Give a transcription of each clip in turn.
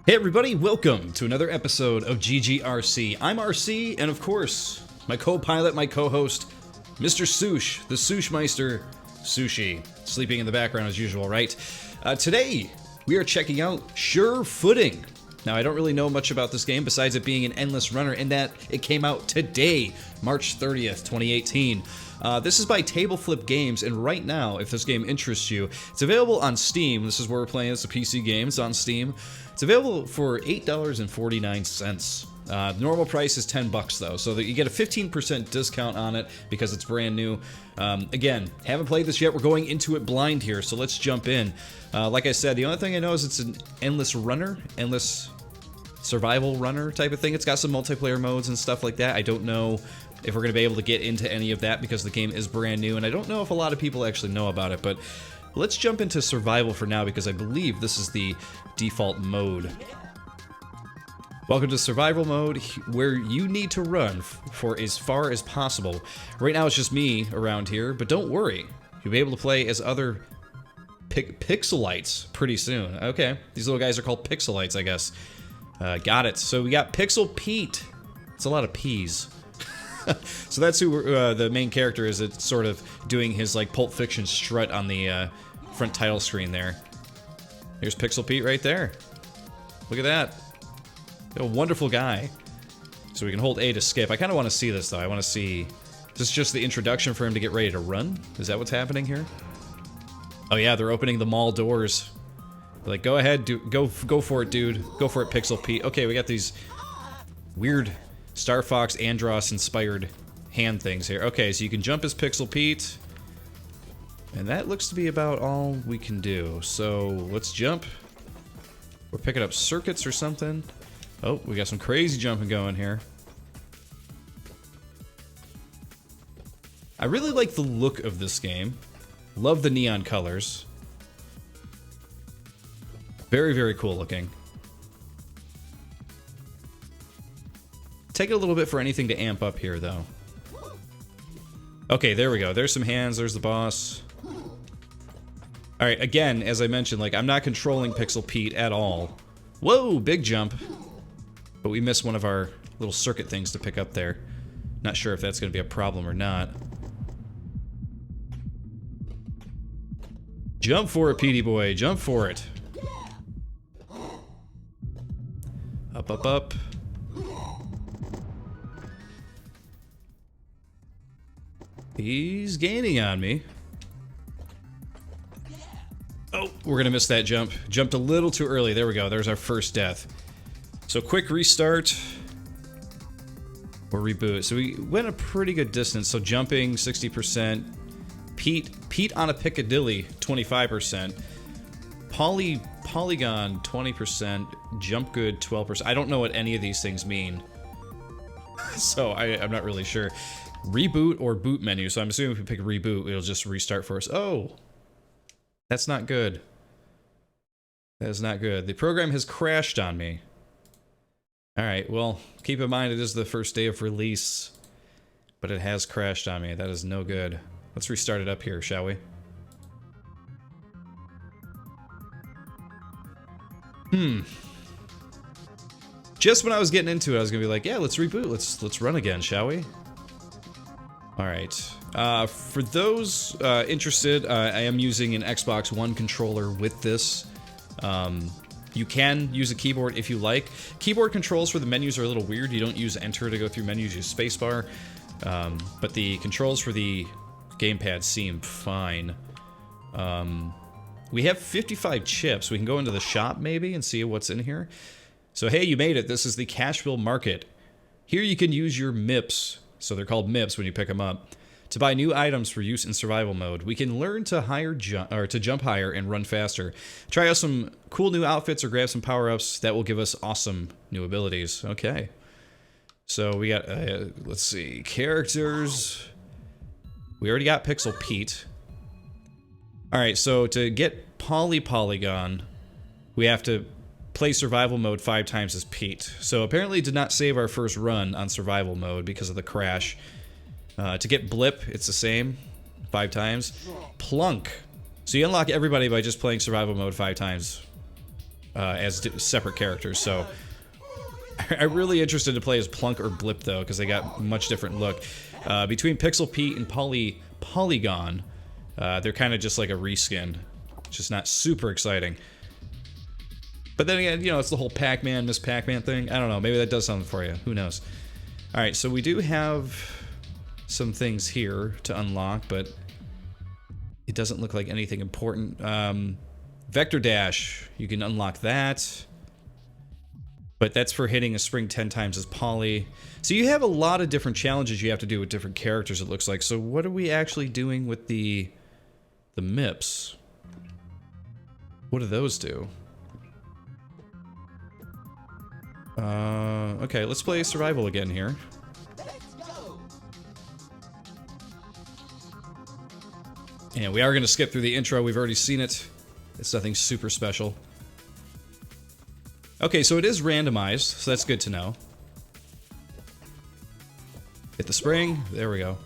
Hey everybody, welcome to another episode of GGRC. I'm RC, and of course, my co-pilot, my co-host, Mr. Sush, the Sushmeister, Sushi, sleeping in the background as usual, right? Today, we are checking out Sure Footing. Now, I don't really know much about this game besides it being an endless runner in that it came out today, March 30th, 2018. This is by Table Flip Games, and right now, if this game interests you, it's available on Steam. This is where we're playing. It's a PC game. It's on Steam. It's available for $8.49. The normal price is $10 though, so that you get a 15% discount on it because it's brand new. Again, haven't played this yet. We're going into it blind here, so let's jump in. Like I said, the only thing I know is it's an endless runner, endless survival runner type of thing. It's got some multiplayer modes and stuff like that. I don't know if we're going to be able to get into any of that because the game is brand new, and I don't know if a lot of people actually know about it, but let's jump into survival for now because I believe this is the default mode. Welcome to survival mode, where you need to run for as far as possible. Right now it's just me around here, but don't worry. You'll be able to play as other pixelites pretty soon. Okay, these little guys are called pixelites, I guess. Got it. So we got Pixel Pete. It's a lot of P's. So that's who the main character is. It's sort of doing his like Pulp Fiction strut on the front title screen there. Here's Pixel Pete right there. Look at that. A wonderful guy. So we can hold A to skip. I kind of want to see this though. I want to see. Is this just the introduction for him to get ready to run? Is that what's happening here? Oh yeah, they're opening the mall doors. They're like, go ahead, go for it, dude. Go for it, Pixel Pete. Okay, we got these weird Star Fox Andross inspired hand things here. Okay, so you can jump as Pixel Pete. And that looks to be about all we can do. So let's jump. We're picking up circuits or something. Oh, we got some crazy jumping going here. I really like the look of this game. Love the neon colors. Very, very cool looking. Take it a little bit for anything to amp up here, though. Okay, there we go. There's some hands. There's the boss. Alright, again, as I mentioned, like, I'm not controlling Pixel Pete at all. Whoa, big jump. But we missed one of our little circuit things to pick up there. Not sure if that's going to be a problem or not. Jump for it, Petey boy. Jump for it. Up, up, up. He's gaining on me. Oh, we're gonna miss that jump. Jumped a little too early. There we go. There's our first death. So quick restart. Or reboot. So we went a pretty good distance. So jumping 60%. Pete on a Piccadilly 25%. Polygon 20%. Jump good 12%. I don't know what any of these things mean. So I'm not really sure. Reboot or boot menu. So I'm assuming if we pick reboot, it'll just restart for us. Oh. That's not good. That is not good. The program has crashed on me. Alright, well, keep in mind it is the first day of release, but it has crashed on me. That is no good. Let's restart it up here, shall we? Just when I was getting into it, I was gonna be like, yeah, let's reboot. Let's run again, shall we? Alright. For those interested, I am using an Xbox One controller with this. You can use a keyboard if you like. Keyboard controls for the menus are a little weird. You don't use enter to go through menus, you use spacebar. But the controls for the gamepad seem fine. We have 55 chips. We can go into the shop maybe and see what's in here. So hey, you made it. This is the Cashville Market. Here you can use your MIPS. So they're called MIPS when you pick them up, to buy new items for use in survival mode. We can learn to jump higher and run faster. Try out some cool new outfits or grab some power-ups that will give us awesome new abilities. Okay. So we got, let's see, characters. We already got Pixel Pete. Alright, so to get Polygon, we have to play survival mode 5 times as Pete. So apparently did not save our first run on survival mode because of the crash. To get Blip, it's the same. 5 times. Plunk. So you unlock everybody by just playing survival mode 5 times. as separate characters. So I'm really interested to play as Plunk or Blip, though, because they got a much different look. Between Pixel Pete and Polygon, they're kind of just like a reskin. Just not super exciting. But then again, you know, it's the whole Pac-Man, Miss Pac-Man thing. I don't know, maybe that does something for you. Who knows? Alright, so we do have some things here to unlock, but it doesn't look like anything important. Vector Dash, you can unlock that. But that's for hitting a spring 10 times as Poly. So you have a lot of different challenges you have to do with different characters, it looks like. So what are we actually doing with the MIPS? What do those do? Okay, let's play survival again here. And we are going to skip through the intro. We've already seen it. It's nothing super special. Okay, so it is randomized, so that's good to know. Hit the spring. There we go.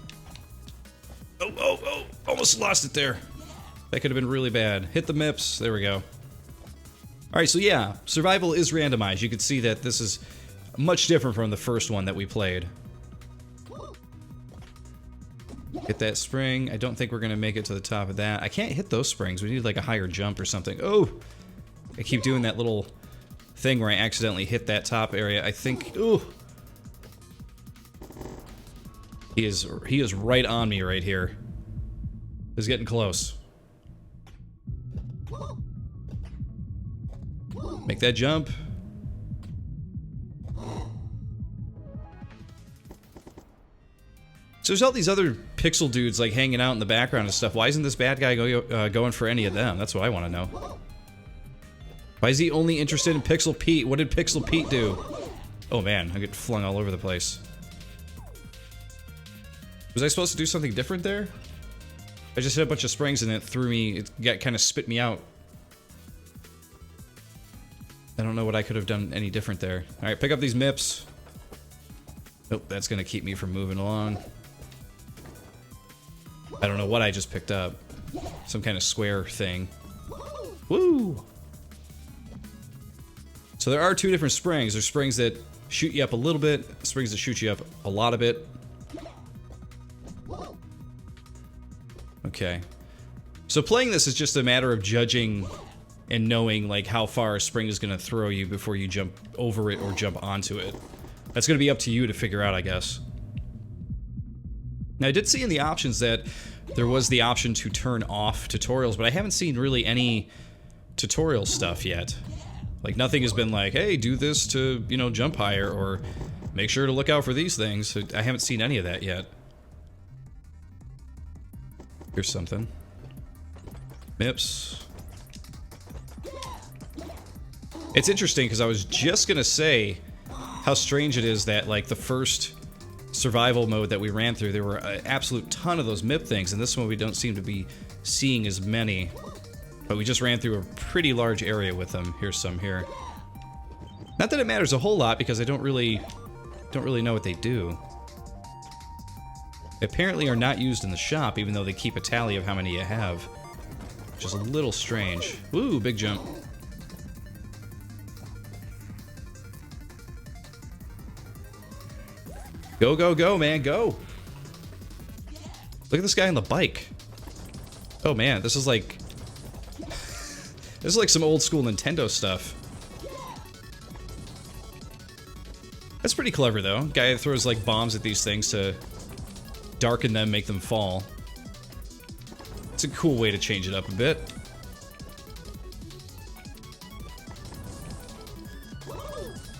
Oh, almost lost it there. That could have been really bad. Hit the MIPS. There we go. Alright, so yeah, survival is randomized. You can see that this is much different from the first one that we played. Hit that spring. I don't think we're going to make it to the top of that. I can't hit those springs. We need like a higher jump or something. Oh! I keep doing that little thing where I accidentally hit that top area. I think... Ooh! He is right on me right here. He's getting close. Make that jump. So there's all these other pixel dudes like hanging out in the background and stuff. Why isn't this bad guy going for any of them? That's what I want to know. Why is he only interested in Pixel Pete? What did Pixel Pete do? Oh man, I get flung all over the place. Was I supposed to do something different there? I just hit a bunch of springs and it threw me, it kind of spit me out. I don't know what I could have done any different there. Alright, pick up these MIPS. Nope, that's gonna keep me from moving along. I don't know what I just picked up. Some kind of square thing. Woo! So there are two different springs. There's springs that shoot you up a little bit, springs that shoot you up a lot of it. Okay. So playing this is just a matter of judging and knowing like how far a spring is going to throw you before you jump over it or jump onto it. That's going to be up to you to figure out, I guess. Now, I did see in the options that there was the option to turn off tutorials, but I haven't seen really any tutorial stuff yet. Like, nothing has been like, hey, do this to, you know, jump higher, or make sure to look out for these things. I haven't seen any of that yet. Here's something. MIPS. It's interesting, because I was just gonna say how strange it is that, like, the first survival mode that we ran through, there were an absolute ton of those MIP things, and this one we don't seem to be seeing as many. But we just ran through a pretty large area with them. Here's some here. Not that it matters a whole lot, because I don't really know what they do. They apparently are not used in the shop, even though they keep a tally of how many you have. Which is a little strange. Woo, big jump. Go, go, go, man, go! Look at this guy on the bike. Oh man, this is like... this is like some old school Nintendo stuff. That's pretty clever though. Guy that throws like bombs at these things to darken them, make them fall. It's a cool way to change it up a bit.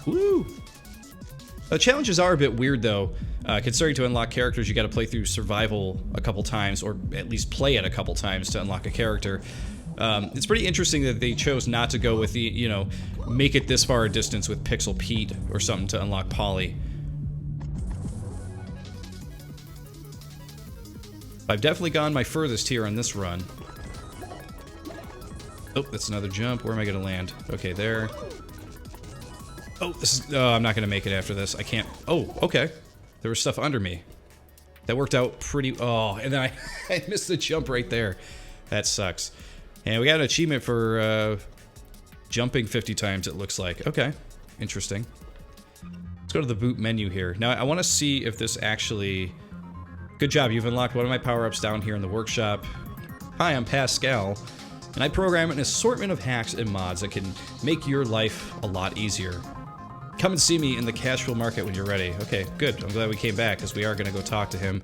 Woo! The challenges are a bit weird though. Considering to unlock characters you gotta play through survival a couple times, or at least play it a couple times to unlock a character. It's pretty interesting that they chose not to go with the, you know, make it this far a distance with Pixel Pete or something to unlock Polly. I've definitely gone my furthest here on this run. Oh, that's another jump. Where am I gonna land? Okay, there. Oh, this is... oh, I'm not gonna make it after this. I can't... oh, okay. There was stuff under me. That worked out pretty... oh, and then I missed the jump right there. That sucks. And we got an achievement for jumping 50 times, it looks like. Okay, interesting. Let's go to the boot menu here. Now, I want to see if this actually... Good job, you've unlocked one of my power-ups down here in the workshop. Hi, I'm Pascal, and I program an assortment of hacks and mods that can make your life a lot easier. Come and see me in the casual market when you're ready. Okay, good. I'm glad we came back, because we are going to go talk to him.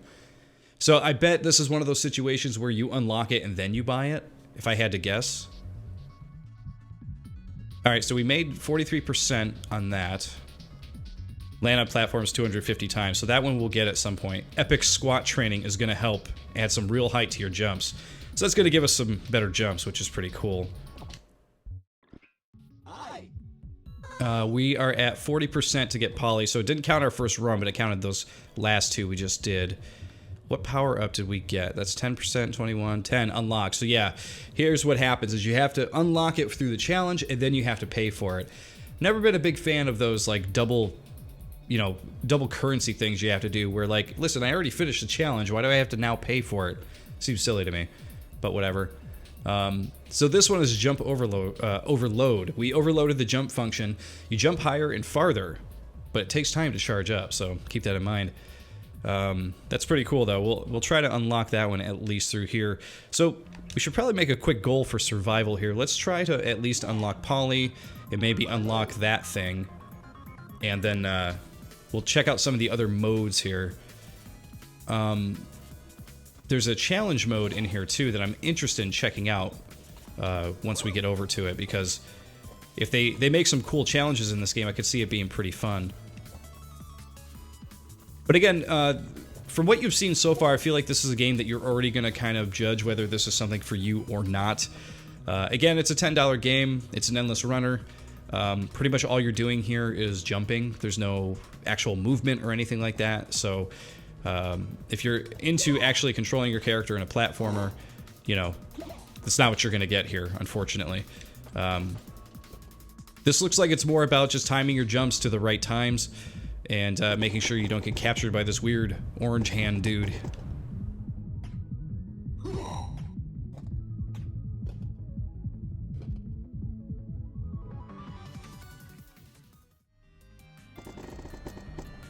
So, I bet this is one of those situations where you unlock it and then you buy it, if I had to guess. Alright, so we made 43% on that. Land on platforms 250 times, so that one we'll get at some point. Epic squat training is going to help add some real height to your jumps. So that's going to give us some better jumps, which is pretty cool. We are at 40% to get poly, so it didn't count our first run, but it counted those last two we just did. What power up did we get? That's 10%, 21, 10, unlocked. So yeah, here's what happens is you have to unlock it through the challenge, and then you have to pay for it. Never been a big fan of those, like, double currency things you have to do, where, like, listen, I already finished the challenge, why do I have to now pay for it? Seems silly to me, but whatever. So this one is jump overload. We overloaded the jump function. You jump higher and farther, but it takes time to charge up, so keep that in mind. That's pretty cool, though. We'll try to unlock that one at least through here. So we should probably make a quick goal for survival here. Let's try to at least unlock poly and maybe unlock that thing, and then we'll check out some of the other modes here. There's a challenge mode in here too that I'm interested in checking out once we get over to it, because if they make some cool challenges in this game, I could see it being pretty fun. But again, from what you've seen so far, I feel like this is a game that you're already going to kind of judge whether this is something for you or not. Again, it's a $10 game. It's an endless runner. Pretty much all you're doing here is jumping. There's no actual movement or anything like that. So if you're into actually controlling your character in a platformer, you know, that's not what you're going to get here, unfortunately. This looks like it's more about just timing your jumps to the right times and making sure you don't get captured by this weird orange hand dude.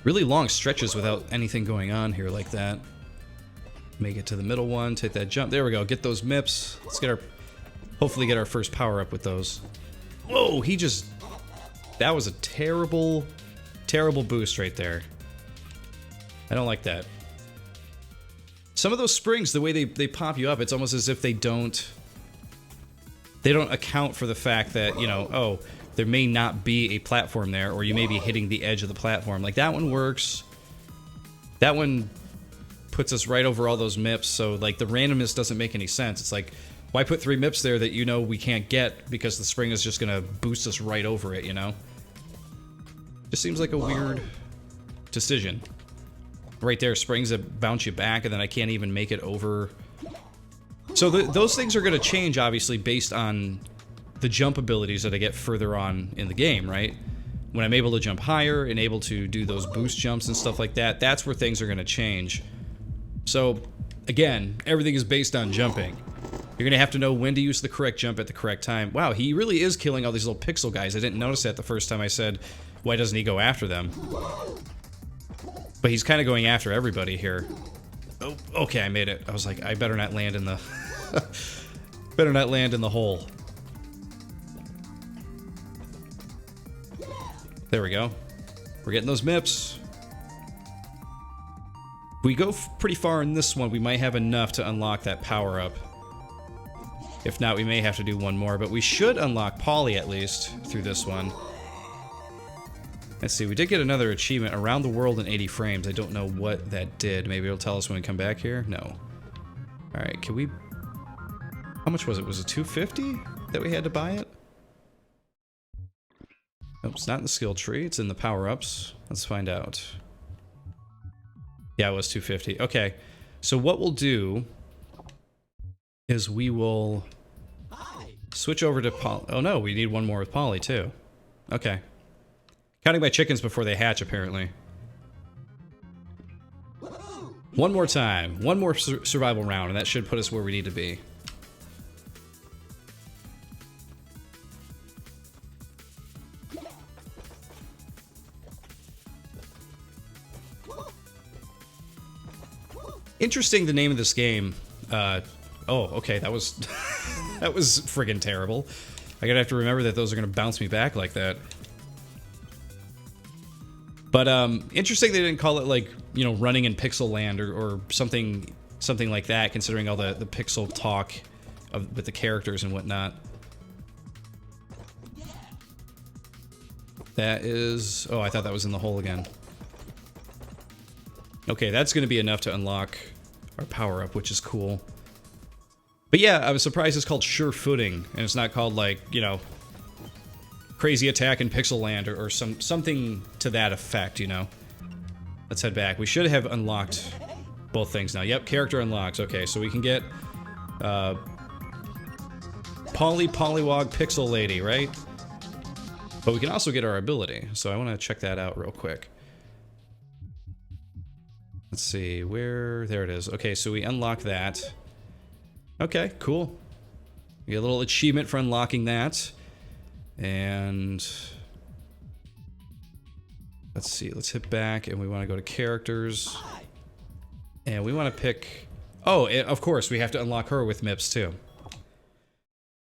Really long stretches without anything going on here like that. Make it to the middle one, take that jump. There we go, get those MIPS. Let's get hopefully get our first power up with those. Whoa, that was a terrible, terrible boost right there. I don't like that. Some of those springs, the way they pop you up, it's almost as if they don't account for the fact that, you know, oh, there may not be a platform there, or you may be hitting the edge of the platform. Like, that one works. That one puts us right over all those MIPS, so, like, the randomness doesn't make any sense. It's like, why put 3 MIPS there that you know we can't get because the spring is just gonna boost us right over it, you know? Just seems like a weird decision. Right there, springs that bounce you back, and then I can't even make it over. So those things are gonna change, obviously, based on the jump abilities that I get further on in the game, right? When I'm able to jump higher and able to do those boost jumps and stuff like that, that's where things are going to change. So, again, everything is based on jumping. You're going to have to know when to use the correct jump at the correct time. Wow, he really is killing all these little pixel guys. I didn't notice that the first time I said, why doesn't he go after them? But he's kind of going after everybody here. Oh, okay, I made it. I was like, I better not land in the... better not land in the hole. There we go. We're getting those MIPS. If we go pretty far in this one, we might have enough to unlock that power up. If not, we may have to do one more, but we should unlock Poly at least through this one. Let's see, we did get another achievement, around the world in 80 frames. I don't know what that did. Maybe it'll tell us when we come back here? No. Alright, can we... How much was it? Was it $250 that we had to buy it? Nope, it's not in the skill tree, it's in the power-ups. Let's find out. Yeah, it was $250. Okay, so what we'll do is we will switch over to Poly. Oh no, we need one more with Poly too. Okay. Counting my chickens before they hatch, apparently. One more time. One more survival round, and that should put us where we need to be. Interesting, the name of this game. Oh, okay, that was that was friggin' terrible. I gotta have to remember that those are gonna bounce me back like that. But interesting they didn't call it like, you know, running in Pixel Land or something like that, considering all the pixel talk with the characters and whatnot. That is... oh, I thought that was in the hole again. Okay, that's going to be enough to unlock our power-up, which is cool. But yeah, I was surprised it's called Sure Footing, and it's not called, like, you know, Crazy Attack in Pixel Land or something to that effect, you know. Let's head back. We should have unlocked both things now. Yep, character unlocks. Okay, so we can get Pollywog Pixel Lady, right? But we can also get our ability, so I want to check that out real quick. Let's see, where... there it is. Okay, so we unlock that. Okay, cool. We get a little achievement for unlocking that. And... let's see, let's hit back, and we want to go to characters. And we want to pick... oh, of course, we have to unlock her with MIPS, too.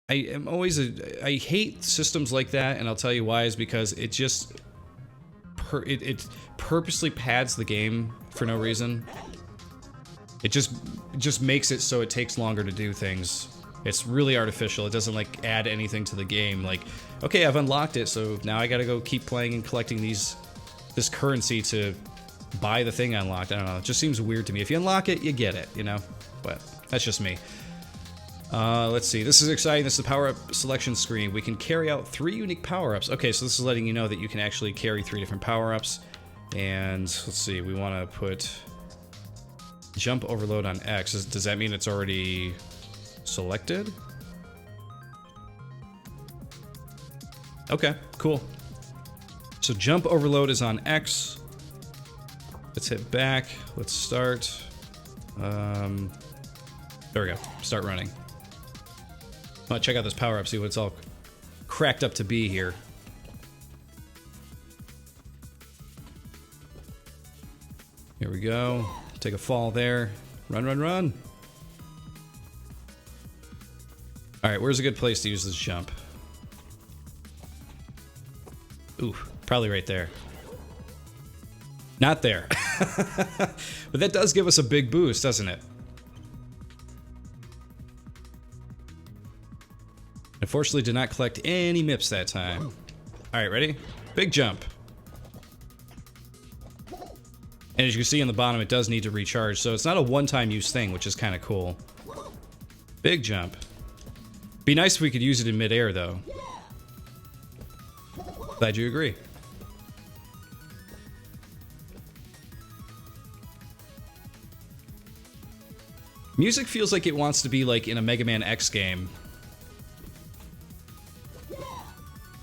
I am always I hate systems like that, and I'll tell you why, is because it just... it purposely pads the game for no reason. It just makes it so it takes longer to do things. It's really artificial. It doesn't, like, add anything to the game. Like, okay, I've unlocked it, so now I gotta go keep playing and collecting this currency to buy the thing I unlocked. I don't know. It just seems weird to me. If you unlock it, you get it, you know? But that's just me. Let's see. This is exciting. This is the power-up selection screen. We can carry out 3 unique power-ups. Okay, so this is letting you know that you can actually carry 3 different power-ups. And let's see. We want to put jump overload on X. Does that mean it's already selected? Okay, cool. So jump overload is on X. Let's hit back. Let's start. There we go. Start running. I want to check out this power-up, see what it's all cracked up to be here. Here we go. Take a fall there. Run, run, run. Alright, where's a good place to use this jump? Ooh, probably right there. Not there. But that does give us a big boost, doesn't it? Unfortunately, did not collect any MIPS that time. Alright, ready? Big jump. And as you can see on the bottom, it does need to recharge, so it's not a one-time use thing, which is kind of cool. Big jump. Be nice if we could use it in midair, though. Glad you agree. Music feels like it wants to be like in a Mega Man X game.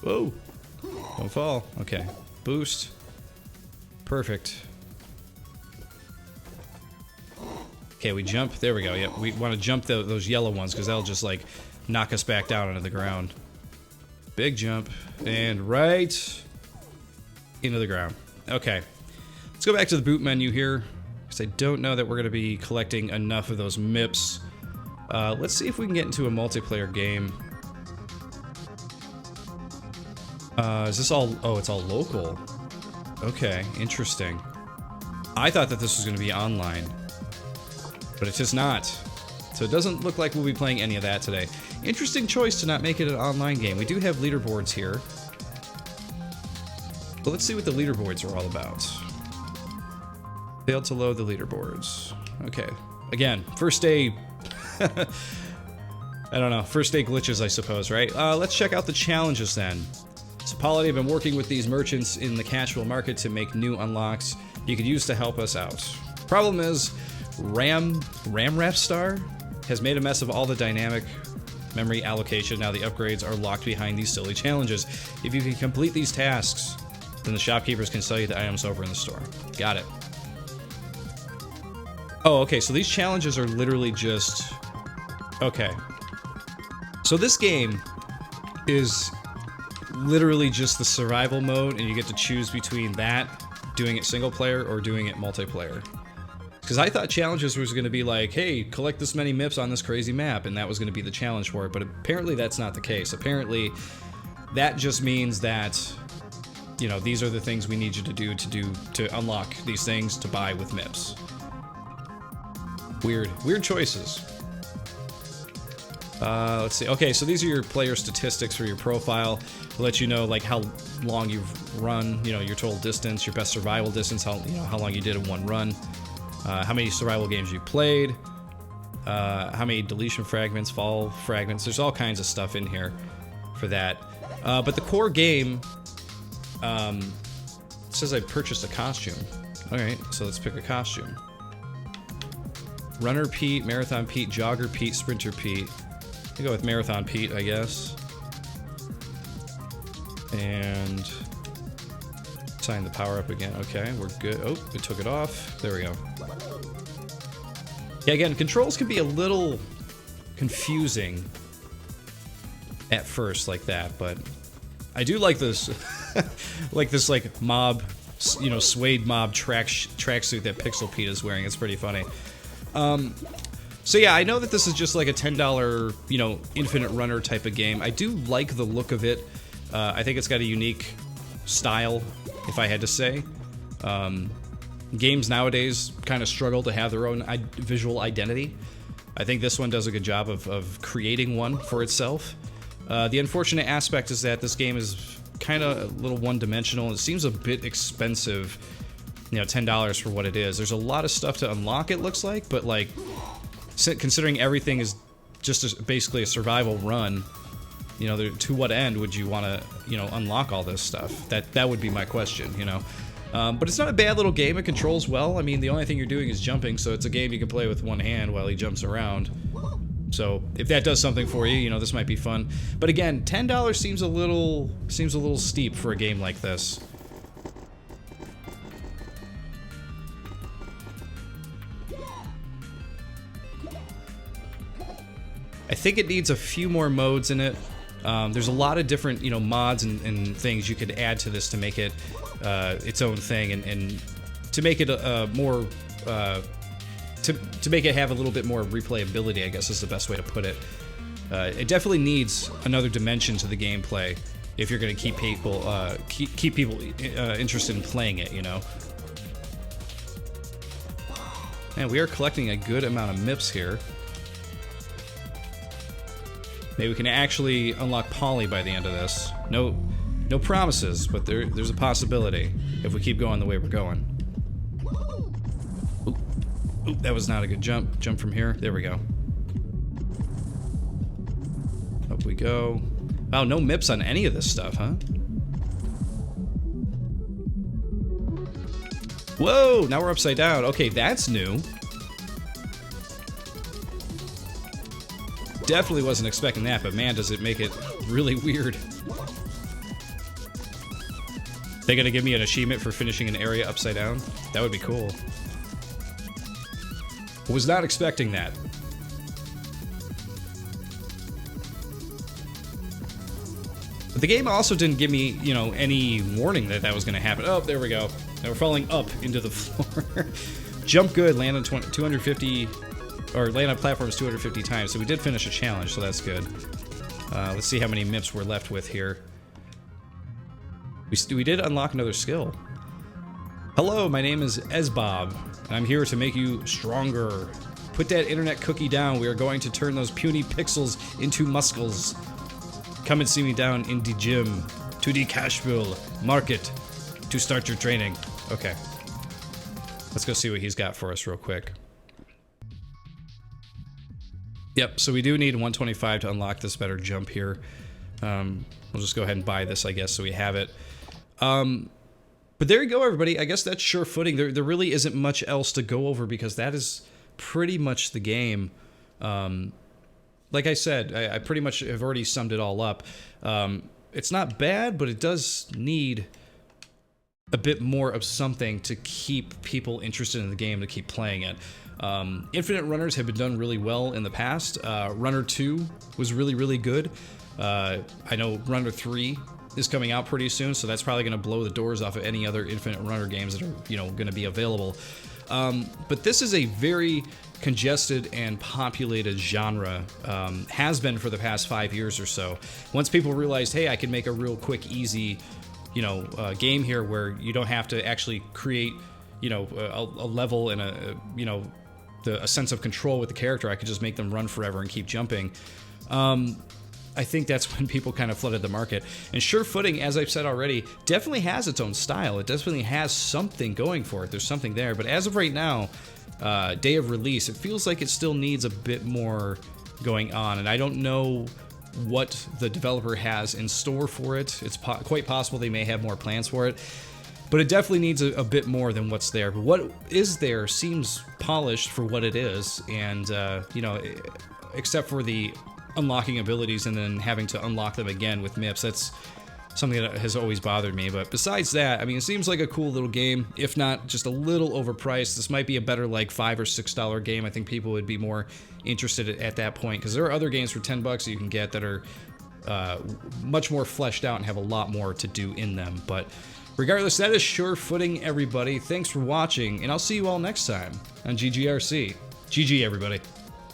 Whoa. Don't fall. Okay. Boost. Perfect. Okay, we jump. There we go. Yep, we want to jump those yellow ones because that'll just, like, knock us back down onto the ground. Big jump. And right into the ground. Okay. Let's go back to the boot menu here, because I don't know that we're going to be collecting enough of those MIPS. Let's see if we can get into a multiplayer game. Is this all... oh, it's all local. Okay, interesting. I thought that this was going to be online, but it's just not. So it doesn't look like we'll be playing any of that today. Interesting choice to not make it an online game. We do have leaderboards here. But let's see what the leaderboards are all about. Failed to load the leaderboards. Okay. Again, first day... I don't know. First day glitches, I suppose, right? Let's check out the challenges then. So Polity, I've been working with these merchants in the casual market to make new unlocks you could use to help us out. Problem is, Ramrafstar has made a mess of all the dynamic memory allocation. Now the upgrades are locked behind these silly challenges. If you can complete these tasks, then the shopkeepers can sell you the items over in the store. Got it. Oh, okay, so these challenges are literally just... okay. So this game is literally just the survival mode, and you get to choose between that, doing it single player, or doing it multiplayer. Because I thought challenges was going to be like, hey, collect this many MIPS on this crazy map, and that was going to be the challenge for it, but apparently that's not the case. Apparently, that just means that, you know, these are the things we need you to do to unlock these things to buy with MIPS. Weird choices. Let's see. Okay, so these are your player statistics for your profile. It'll let you know like how long you've run, you know, your total distance, your best survival distance, how long you did in one run, how many survival games you played, how many deletion fragments, fall fragments. There's all kinds of stuff in here for that. But the core game says I purchased a costume. All right, so let's pick a costume. Runner Pete, Marathon Pete, Jogger Pete, Sprinter Pete. I'll go with Marathon Pete, I guess. And sign the power up again. Okay, we're good. Oh, we took it off. There we go. Yeah, again, controls can be a little confusing at first like that, but I do like this, like this mob, you know, suede mob tracksuit that Pixel Pete is wearing. It's pretty funny. So yeah, I know that this is just like a $10, you know, infinite runner type of game. I do like the look of it. I think it's got a unique style, if I had to say. Games nowadays kind of struggle to have their own visual identity. I think this one does a good job of creating one for itself. The unfortunate aspect is that this game is kind of a little one-dimensional. It seems a bit expensive, you know, $10 for what it is. There's a lot of stuff to unlock, it looks like, but like, considering everything is just basically a survival run, you know, to what end would you want to, you know, unlock all this stuff? That would be my question, you know. But it's not a bad little game. It controls well. I mean, the only thing you're doing is jumping, so it's a game you can play with one hand while he jumps around. So if that does something for you, you know, this might be fun. But again, $10 seems a little steep for a game like this. I think it needs a few more modes in it. There's a lot of different, you know, mods and things you could add to this to make it its own thing, and to make it more to make it have a little bit more replayability, I guess is the best way to put it. It definitely needs another dimension to the gameplay if you're going to keep people keep people interested in playing it, you know. And we are collecting a good amount of MIPS here. Maybe we can actually unlock Polly by the end of this. No promises, but there's a possibility if we keep going the way we're going. Oop, that was not a good jump. Jump from here. There we go. Up we go. Wow, no MIPS on any of this stuff, huh? Whoa, now we're upside down. Okay, that's new. Definitely wasn't expecting that, but man, does it make it really weird. They gonna give me an achievement for finishing an area upside down? That would be cool. Was not expecting that. But the game also didn't give me, you know, any warning that that was gonna happen. Oh, there we go. Now we're falling up into the floor. Jump good, land on 250... or land on platforms 250 times, so we did finish a challenge, so that's good. Let's see how many MIPS we're left with here. We did unlock another skill. Hello, my name is Esbob, and I'm here to make you stronger. Put that internet cookie down. We are going to turn those puny pixels into muscles. Come and see me down in the gym, to the Cashville market, to start your training. Okay. Let's go see what he's got for us real quick. Yep, so we do need 125 to unlock this better jump here. We'll just go ahead and buy this, I guess, so we have it. But there you go, everybody. I guess that's sure footing. There really isn't much else to go over because that is pretty much the game. Like I said, I pretty much have already summed it all up. It's not bad, but it does need a bit more of something to keep people interested in the game, to keep playing it. Infinite runners have been done really well in the past. Runner 2 was really, really good. I know Runner 3 is coming out pretty soon, so that's probably going to blow the doors off of any other Infinite Runner games that are, you know, going to be available. But this is a very congested and populated genre, has been for the past 5 years or so. Once people realized, hey, I can make a real quick, easy, game here where you don't have to actually create, a level and a sense of control with the character. I could just make them run forever and keep jumping. I think that's when people kind of flooded the market. And Sure Footing, as I've said already, definitely has its own style. It definitely has something going for it. There's something there. But as of right now, day of release, it feels like it still needs a bit more going on. And I don't know what the developer has in store for it. It's quite possible they may have more plans for it. But it definitely needs a bit more than what's there. But what is there seems polished for what it is. And, except for the unlocking abilities and then having to unlock them again with MIPS, that's something that has always bothered me. But besides that, I mean, it seems like a cool little game, if not just a little overpriced. This might be a better like $5 or $6 game. I think people would be more interested at that point, because there are other games for $10 that you can get that are much more fleshed out and have a lot more to do in them. But regardless, that is Sure Footing, everybody. Thanks for watching, and I'll see you all next time on GGRC. GG, everybody.